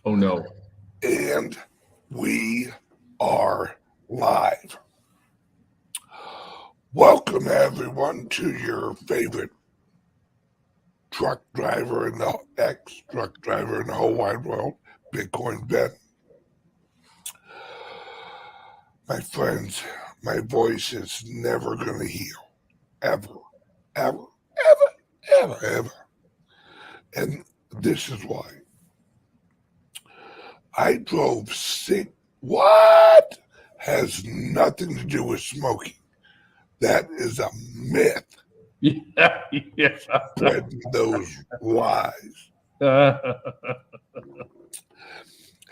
Oh, no. And we are live. Welcome, everyone, to your favorite truck driver in the ex-truck driver in the whole wide world, Bitcoin Ben. My friends, my voice is never going to heal. Ever, ever, ever, ever, ever. And this is why. I drove What? Has nothing to do with smoking. That is a myth. Yeah. Spreading those lies.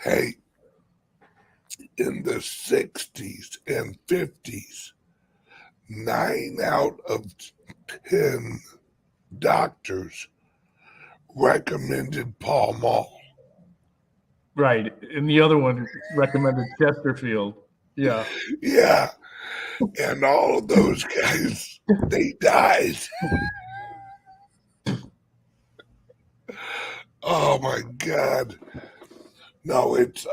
Hey, in the 60s and 50s, 9 out of 10 doctors recommended Pall Mall. Right. And the other one recommended Chesterfield. Yeah. Yeah. And all of those guys, they died. Oh my God. No, it's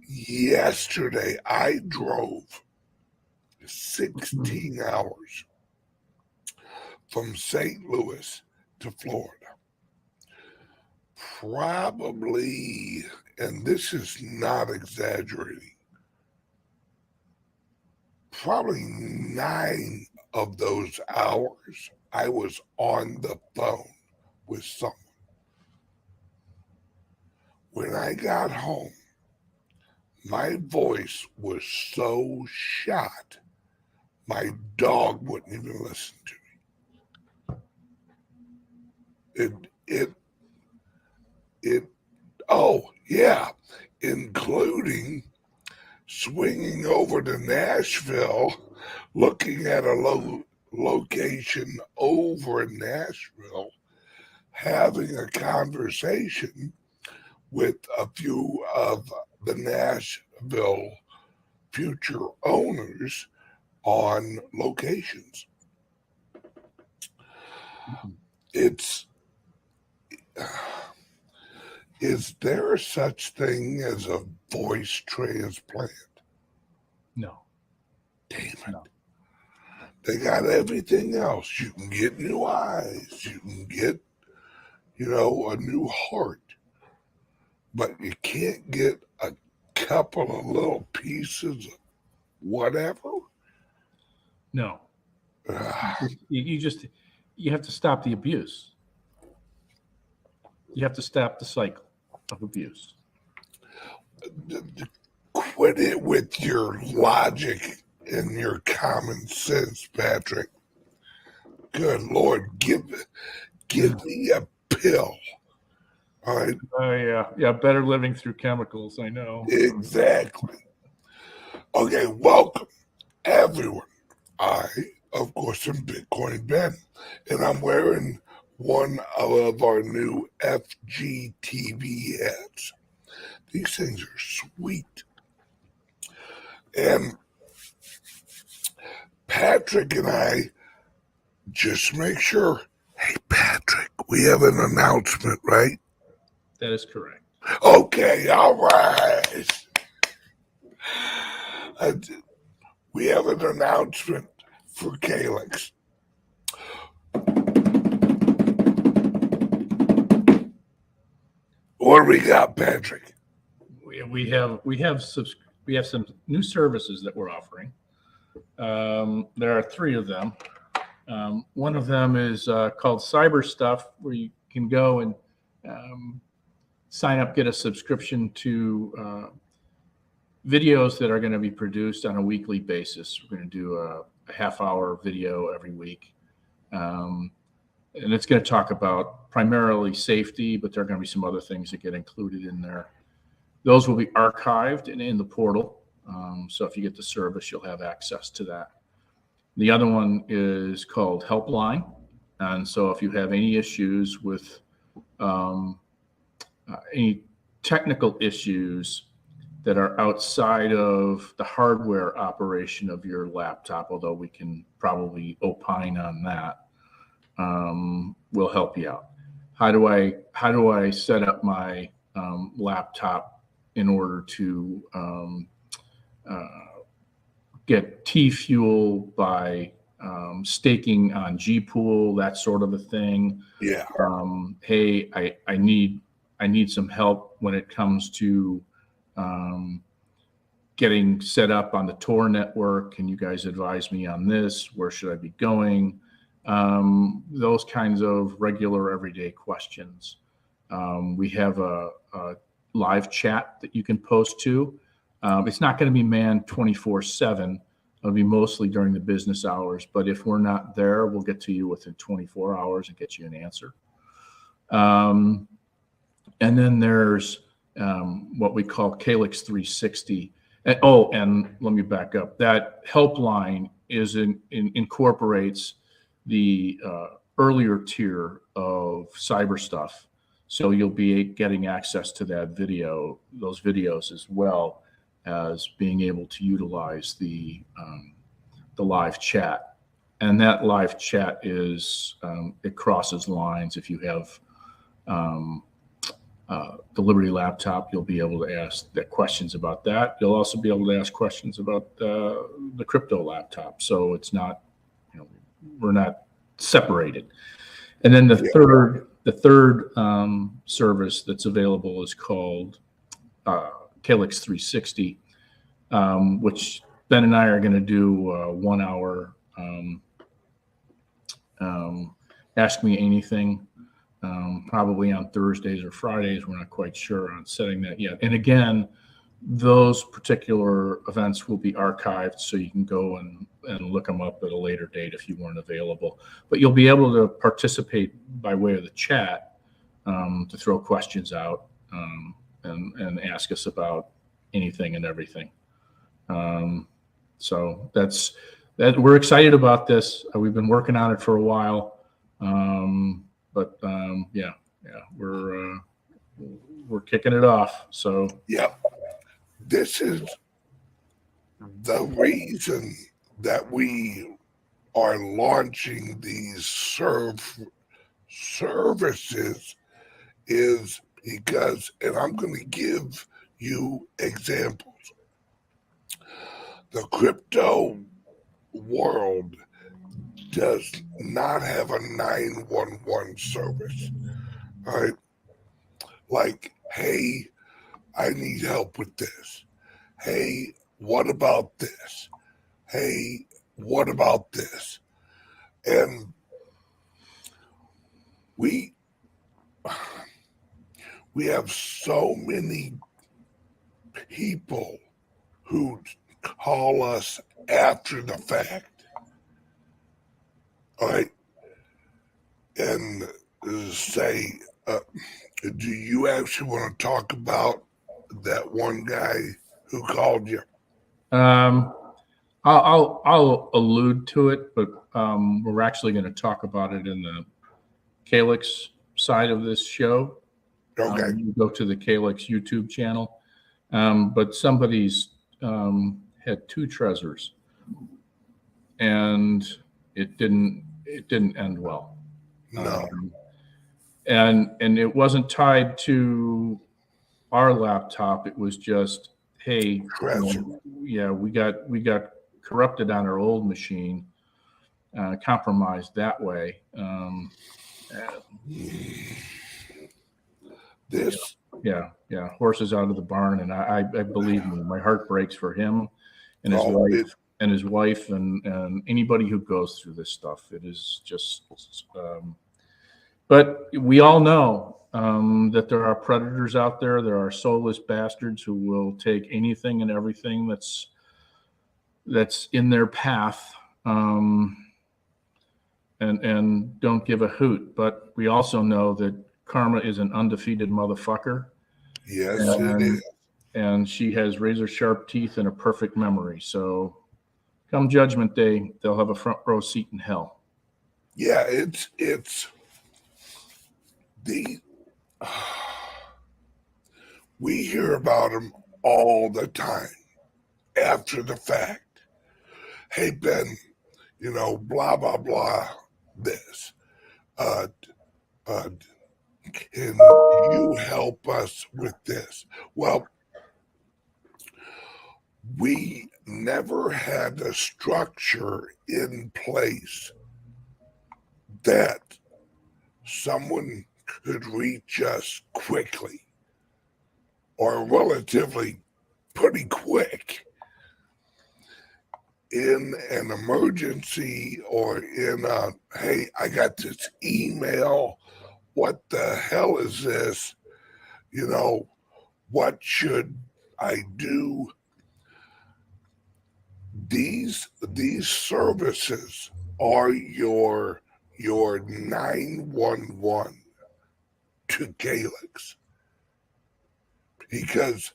yesterday I drove 16 hours from St. Louis to Florida. Probably, and this is not exaggerating, probably 9 of those hours I was on the phone with someone. When I got home, my voice was so shot, my dog wouldn't even listen to me. Oh yeah, including swinging over to Nashville, looking at a location over in Nashville, having a conversation with a few of the Nashville future owners on locations. Is there such thing as a voice transplant? No. Damn it. No. They got everything else. You can get new eyes. You can get, a new heart. But you can't get a couple of little pieces of whatever. No. You have to stop the abuse. You have to stop the cycle of abuse. Quit it with your logic and your common sense, Patrick. Good Lord, give me a pill. All right. Oh, yeah. Better living through chemicals, I know. Exactly. Okay, welcome, everyone. I, of course, am Bitcoin Ben, and I'm wearing one of our new FGTV hats. These things are sweet. And Patrick and I just make sure, hey, Patrick, we have an announcement, right? That is correct. Okay, all right. We have an announcement for CALIX. What do we got, Patrick? We have some new services that we're offering. There are 3 of them. One of them is called SuBSTACK, where you can go and sign up, get a subscription to videos that are going to be produced on a weekly basis. We're going to do a half-hour video every week. And it's going to talk about primarily safety, but there are going to be some other things that get included in there. Those will be archived and in the portal. So if you get the service, you'll have access to that. The other one is called Helpline. And so if you have any issues with any technical issues that are outside of the hardware operation of your laptop, although we can probably opine on that, we'll help you out. How do I set up my laptop in order to get T fuel by staking on G Pool, that sort of a thing. Yeah. Hey, I need some help when it comes to getting set up on the Tor network. Can you guys advise me on this? Where should I be going? Those kinds of regular everyday questions. We have a live chat that you can post to. It's not going to be manned 24/7. It'll be mostly during the business hours. But if we're not there, we'll get to you within 24 hours and get you an answer. And then there's what we call CALIX 360. And let me back up. That helpline incorporates the earlier tier of cyber stuff. So you'll be getting access to those videos, as well as being able to utilize the live chat. And that live chat it crosses lines. If you have the Liberty laptop, you'll be able to ask the questions about that. You'll also be able to ask questions about the crypto laptop. So it's not, we're not separated. And then the third service that's available is called CALIX 360, which Ben and I are going to do 1 hour Ask Me Anything, probably on Thursdays or Fridays. We're not quite sure on setting that yet. And again, those particular events will be archived, so you can go and look them up at a later date if you weren't available. But you'll be able to participate by way of the chat, to throw questions out and ask us about anything and everything. So that's that. We're excited about this. We've been working on it for a while, but we're kicking it off. So yeah. This is the reason that we are launching these services is because, and I'm going to give you examples. The crypto world does not have a 911 service, right? Like, hey, I need help with this. Hey, what about this? Hey, what about this? And we have so many people who call us after the fact, all right, and say, do you actually want to talk about that one guy who called you? I'll allude to it, but we're actually going to talk about it in the CALIX side of this show. Okay. You go to the CALIX YouTube channel, but somebody's had 2 treasures, and it didn't end well. No. And it wasn't tied to our laptop. It was just, hey, we got corrupted on our old machine, compromised that way. Horses out of the barn, and I believe me, my heart breaks for him and his wife, and anybody who goes through this stuff. It is just, but we all know that there are predators out there. There are soulless bastards who will take anything and everything that's in their path, and don't give a hoot. But we also know that karma is an undefeated motherfucker. Yes, it is. And she has razor sharp teeth and a perfect memory. So come Judgment Day, they'll have a front row seat in hell. Yeah, it's we hear about them all the time after the fact. Hey, Ben, blah, blah, blah, this. can you help us with this? Well, we never had a structure in place that someone could reach us quickly or relatively pretty quick in an emergency or in a, hey, I got this email. What the hell is this? You know, what should I do? These services are your 911 to CALIX, because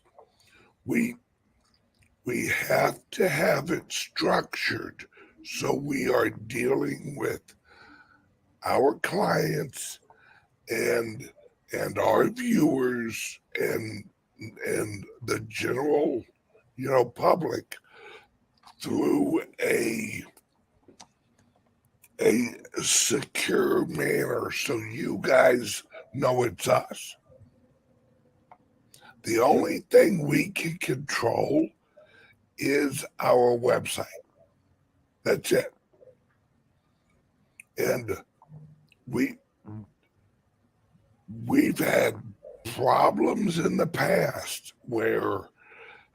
we have to have it structured so we are dealing with our clients and our viewers and the general, public through a secure manner so you guys know it's us. The only thing we can control is our website. That's it. And we've had problems in the past where,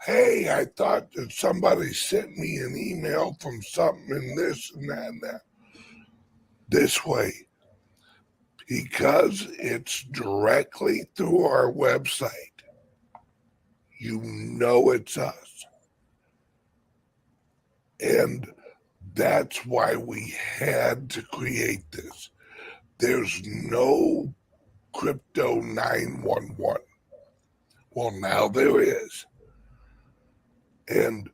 hey, I thought that somebody sent me an email from something and this and that and that. This way, because it's directly through our website, you know it's us. And that's why we had to create this. There's no crypto 911. Well, now there is. And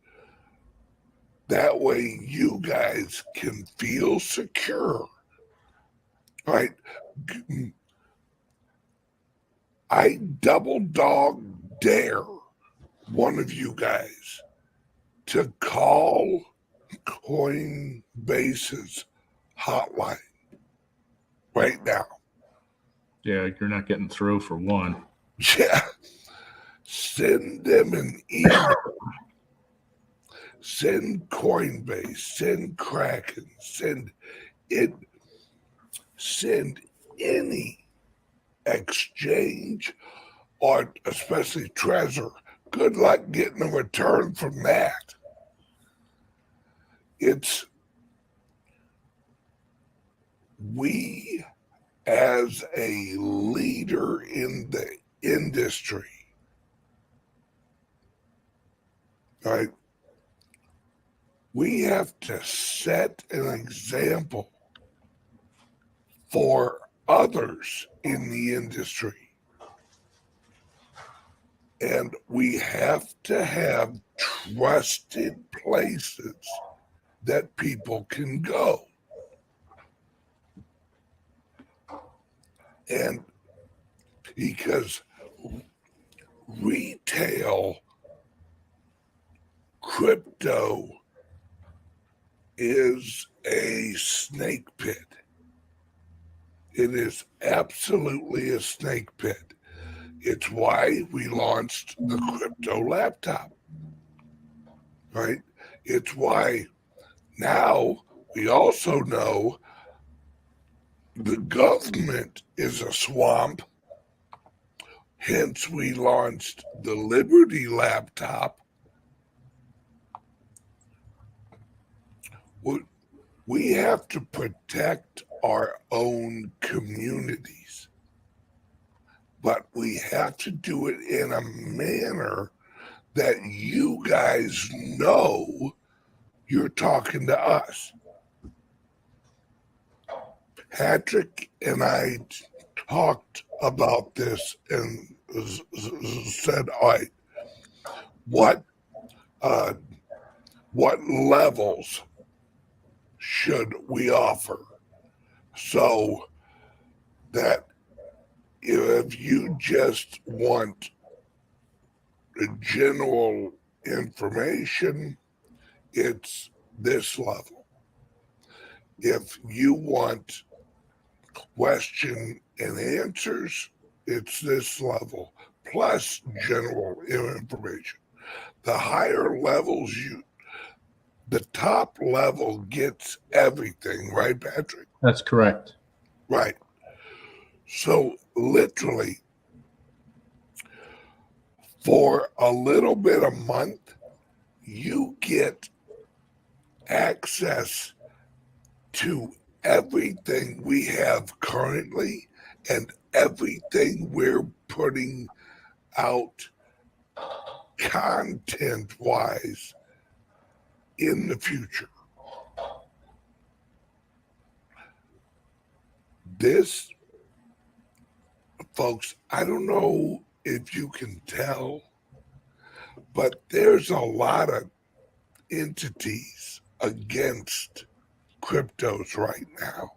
that way you guys can feel secure, right? I double dog dare one of you guys to call Coinbase's hotline right now. Yeah, you're not getting through for one. Yeah. Send them an email. Send Coinbase, send Kraken, send any exchange, or especially Trezor. Good luck getting a return from that. We as a leader in the industry, right? We have to set an example for others in the industry. And we have to have trusted places that people can go. And because retail crypto is a snake pit. It is absolutely a snake pit. It's why we launched the crypto laptop, right? It's why now we also know the government is a swamp. Hence, we launched the LIBERY laptop. We have to protect our own communities, but we have to do it in a manner that you guys know you're talking to us. Patrick and I talked about this and said, all right, what levels should we offer so that if you just want the general information, it's this level. If you want question and answers, it's this level, plus general information. The higher levels, the top level gets everything, right, Patrick? That's correct. Right. So literally, for a little bit a month, you get access to everything we have currently and everything we're putting out content wise in the future. This, folks, I don't know if you can tell, but there's a lot of entities against cryptos right now.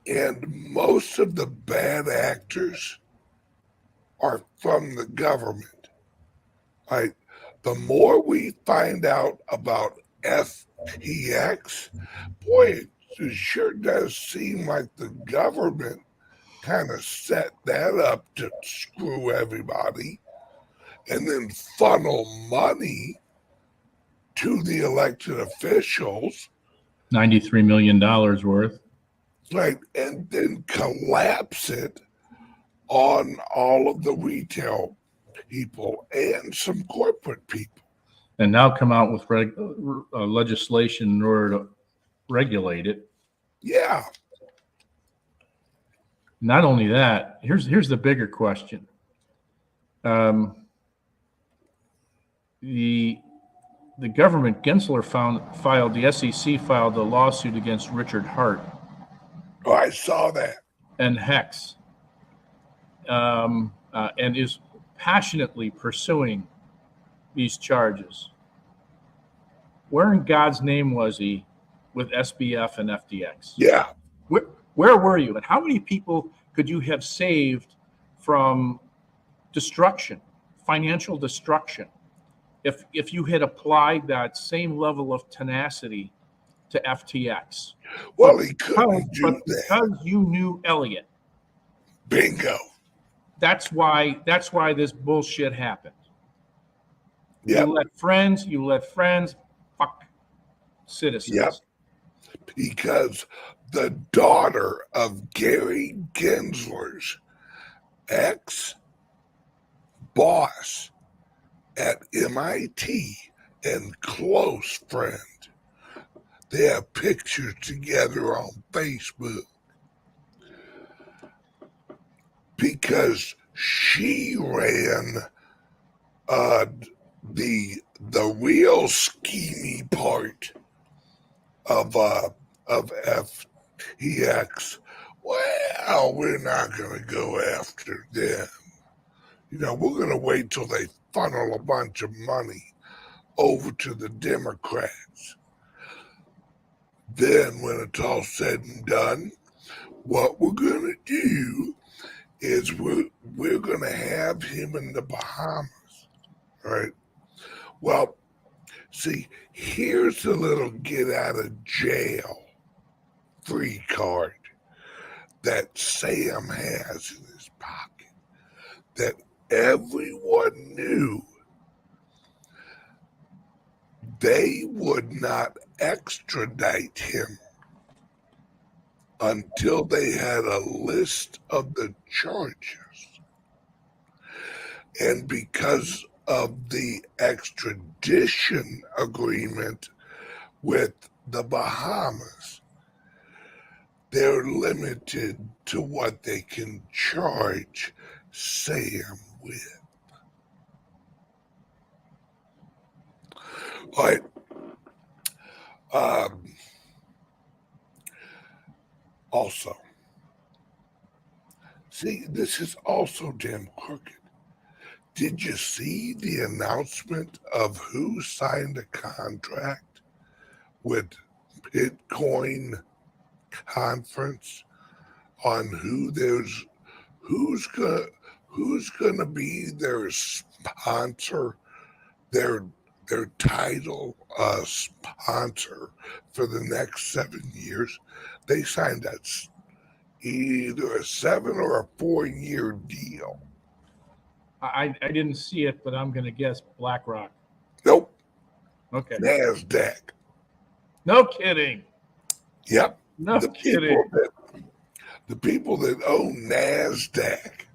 And most of the bad actors are from the government. Right? The more we find out about FTX, boy, it sure does seem like the government kind of set that up to screw everybody and then funnel money to the elected officials. $93 million worth. Right. And then collapse it on all of the retail people and some corporate people. And now come out with legislation in order to regulate it. Yeah. Not only that, here's the bigger question. The government, Gensler filed, the SEC filed a lawsuit against Richard Hart. Oh, I saw that. And Hex, and is passionately pursuing these charges. Where in God's name was he with SBF and FTX? Yeah. Where were you? And how many people could you have saved from destruction, financial destruction, if you had applied that same level of tenacity to FTX? Well, he couldn't do that. Because you knew Elliott. Bingo. That's why this bullshit happened. Yep. You let friends fuck citizens. Yep. Because the daughter of Gary Gensler's ex-boss at MIT and close friend, they have pictures together on Facebook, because she ran the real schemy part of FTX. Well, we're not going to go after them. We're going to wait till they funnel a bunch of money over to the Democrats. Then, when it's all said and done, what we're going to do is we're going to have him in the Bahamas, right? Well, see, here's a little get out of jail free card that Sam has in his pocket that everyone knew they would not extradite him until they had a list of the charges. And because of the extradition agreement with the Bahamas, they're limited to what they can charge Sam with. All right. Also, see, this is also damn crooked. Did you see the announcement of who signed a contract with Bitcoin Conference on who's gonna be their sponsor, their their title sponsor for the next 7 years. They signed either a 7 or a 4-year deal. I didn't see it, but I'm going to guess BlackRock. Nope. Okay. NASDAQ. No kidding. Yep. No kidding. The people that own NASDAQ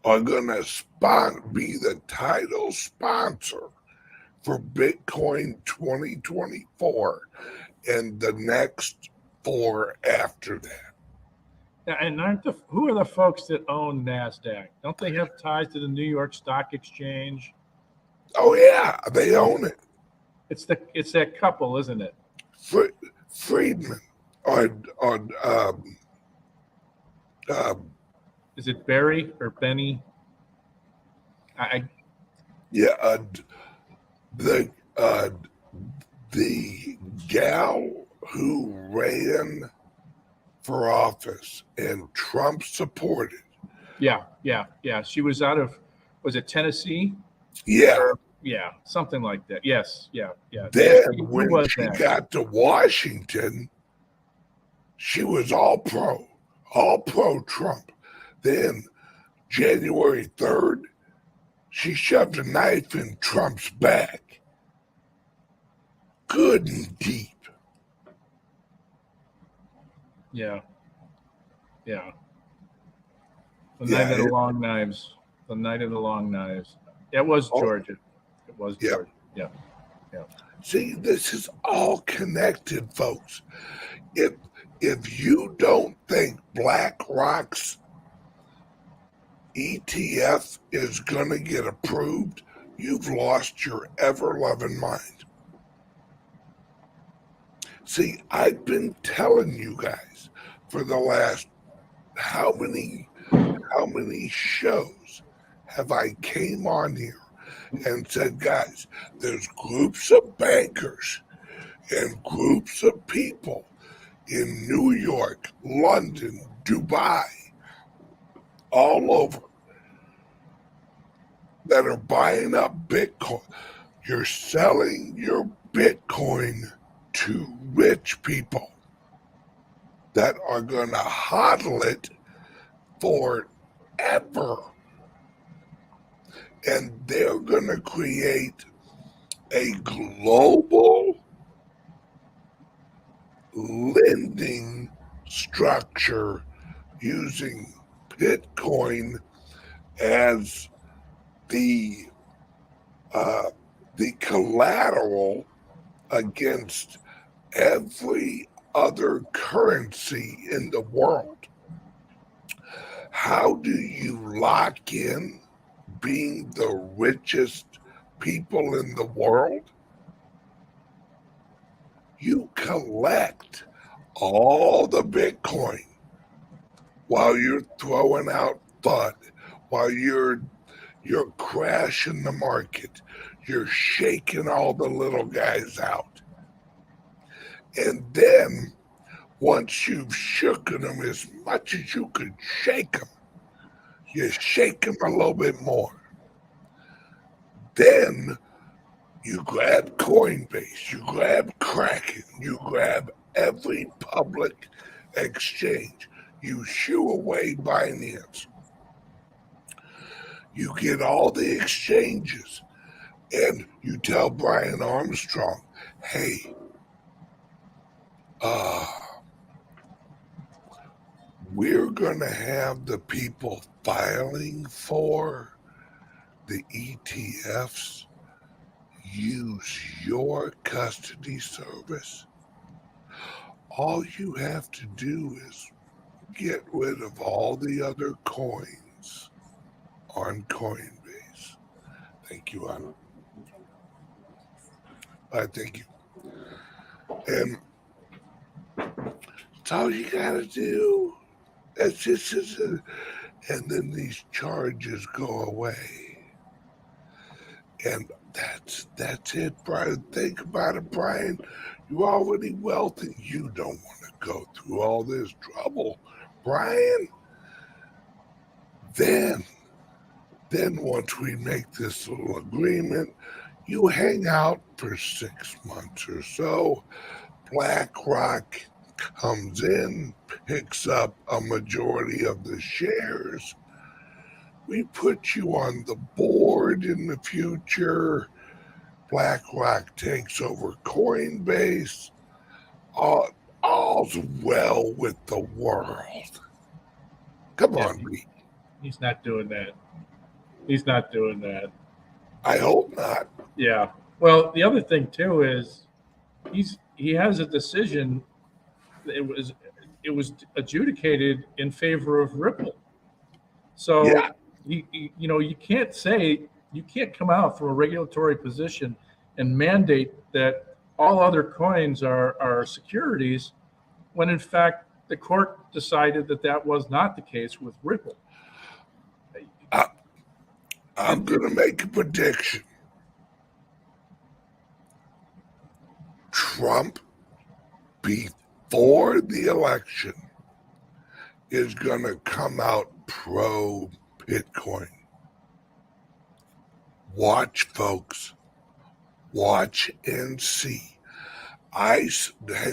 are going to be the title sponsor for Bitcoin 2024 and the next 4 after that. And who are the folks that own NASDAQ? Don't they have ties to the New York Stock Exchange? Oh yeah, they own it. It's that couple, isn't it? Friedman Is it Barry or Benny? The gal who ran for office and Trump supported. Yeah. She was was it Tennessee? Yeah. Yeah, something like that. Yes, yeah. Then when she got to Washington, she was all pro Trump. Then January 3rd, she shoved a knife in Trump's back. Good and deep. Yeah. The night of the long knives. The night of the long knives. It was Georgia. It was Georgia. Yeah. See, this is all connected, folks. If you don't think BlackRock's ETF is going to get approved, you've lost your ever-loving mind. See, I've been telling you guys for the last how many shows have I came on here and said, guys, there's groups of bankers and groups of people in New York, London, Dubai, all over that are buying up Bitcoin. You're selling your Bitcoin to rich people that are going to hodl it forever. And they're going to create a global lending structure using Bitcoin as the collateral against every other currency in the world. How do you lock in being the richest people in the world? You collect all the Bitcoin while you're throwing out FUD, while you're crashing the market, you're shaking all the little guys out. And then once you've shooken them as much as you could shake them, you shake them a little bit more. Then you grab Coinbase, you grab Kraken, you grab every public exchange, you shoo away Binance. You get all the exchanges and you tell Brian Armstrong, hey, we're going to have the people filing for the ETFs use your custody service. All you have to do is get rid of all the other coins on Coinbase. Thank you, Anna. Thank you. And that's all you got to do. That's just, and then these charges go away. And that's it, Brian. Think about it, Brian. You're already wealthy. You don't want to go through all this trouble, Brian. Then once we make this little agreement, You hang out for 6 months or so. BlackRock comes in, picks up a majority of the shares. We put you on the board in the future. BlackRock takes over Coinbase. All's well with the world. Come Yeah, on, Pete. he's not doing that. He's not doing that. I hope not. Yeah. Well, the other thing too is he has a decision. It was adjudicated in favor of Ripple. Yeah. So you can't come out from a regulatory position and mandate that all other coins are securities when in fact the court decided that that was not the case with Ripple. I'm going to make a prediction. Trump, before the election, is going to come out pro Bitcoin. Watch, folks. Watch and see. Hang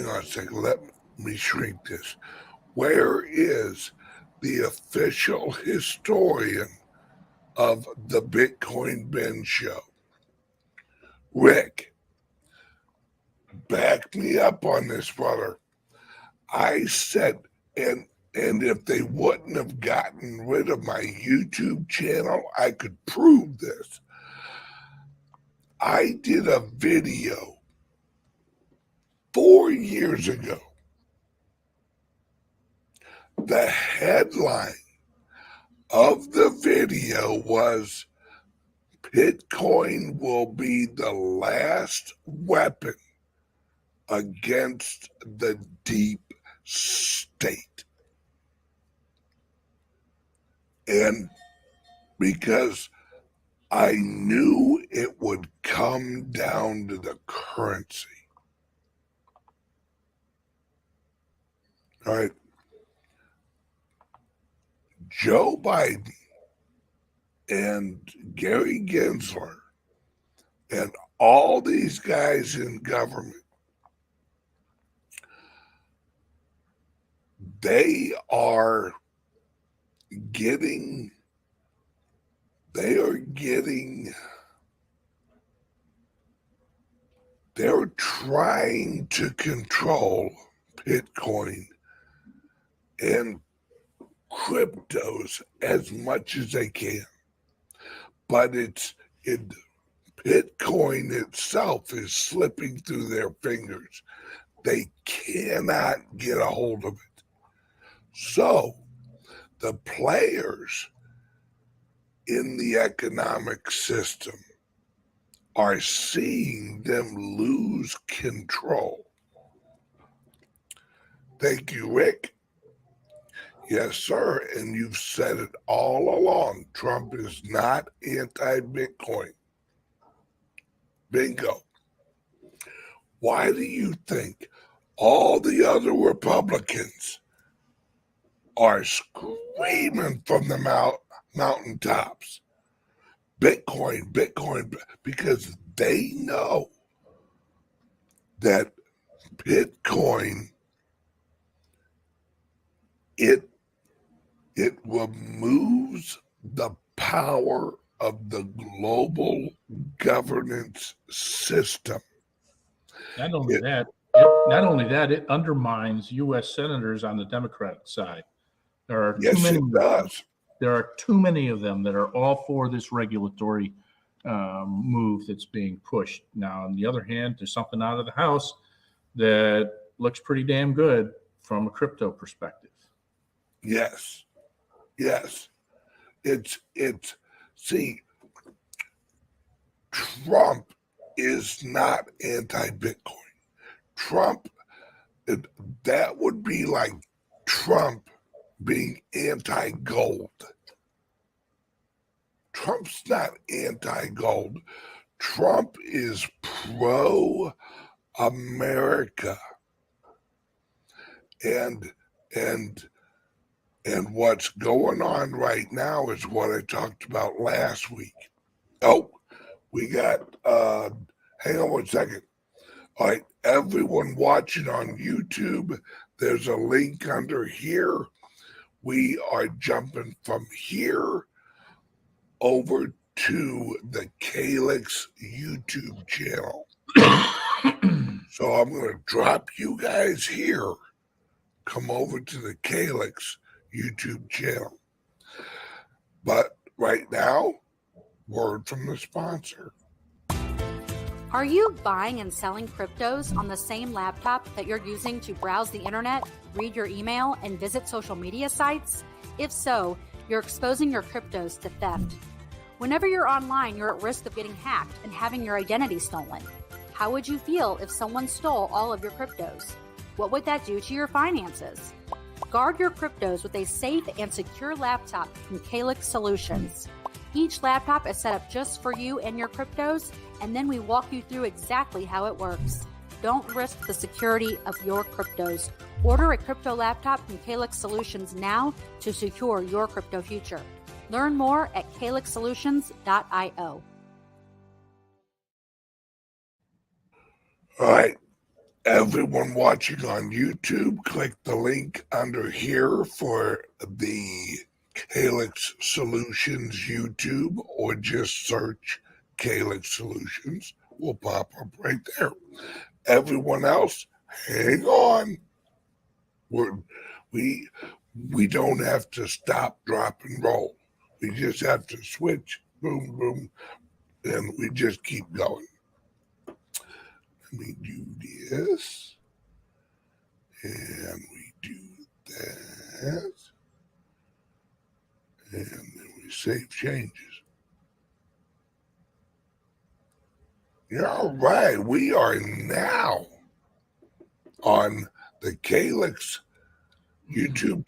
on a second. Let me shrink this. Where is the official historian of the Bitcoin Ben show? Rick, back me up on this, brother. I said, and if they wouldn't have gotten rid of my YouTube channel, I could prove this. I did a video 4 years ago. The headline of the video was Bitcoin will be the last weapon against the deep state. And because I knew it would come down to the currency. All right. Joe Biden and Gary Gensler and all these guys in government, they are they're trying to control Bitcoin and cryptos as much as they can. But Bitcoin itself is slipping through their fingers. They cannot get a hold of it. So the players in the economic system are seeing them lose control. Thank you, Rick. Yes, sir. And you've said it all along. Trump is not anti-Bitcoin. Bingo. Why do you think all the other Republicans are screaming from the mountaintops? Bitcoin, Bitcoin, because they know that Bitcoin, it removes the power of the global governance system. Not only that, it undermines U.S. senators on the Democratic side. There are Yes, too many. it does. There are too many of them that are all for this regulatory move that's being pushed. Now, on the other hand, there's something out of the House that looks pretty damn good from a crypto perspective. Yes. See, Trump is not anti-Bitcoin. That would be like Trump being anti-gold. Trump's not anti-gold. Trump is pro-America. And what's going on right now is what I talked about last week. Oh, We got, hang on one second. All right, everyone watching on YouTube, there's a link under here. We are jumping from here over to the CALIX YouTube channel. So I'm going to drop you guys here. Come over to the CALIX YouTube channel. But right now, word from the sponsor. Are you buying and selling cryptos on the same laptop that you're using to browse the internet, read your email, and visit social media sites? If so, you're exposing your cryptos to theft. Whenever you're online, you're at risk of getting hacked and having your identity stolen. How would you feel if someone stole all of your cryptos? What would that do to your finances? Guard your cryptos with a safe and secure laptop from CALIX Solutions. Each laptop is set up just for you and your cryptos, and then we walk you through exactly how it works. Don't risk the security of your cryptos. Order a crypto laptop from CALIX Solutions now to secure your crypto future. Learn more at calixsolutions.io. All right, everyone watching on YouTube, click the link under here for the CALIX Solutions YouTube, or just search CALIX Solutions. Will pop up right there. Everyone else, hang on. We don't have to stop, drop, and roll. We just have to switch, boom, boom, and we just keep going. Let me do this, and we do that, and then we save changes. All right, we are now on the CALIX YouTube channel.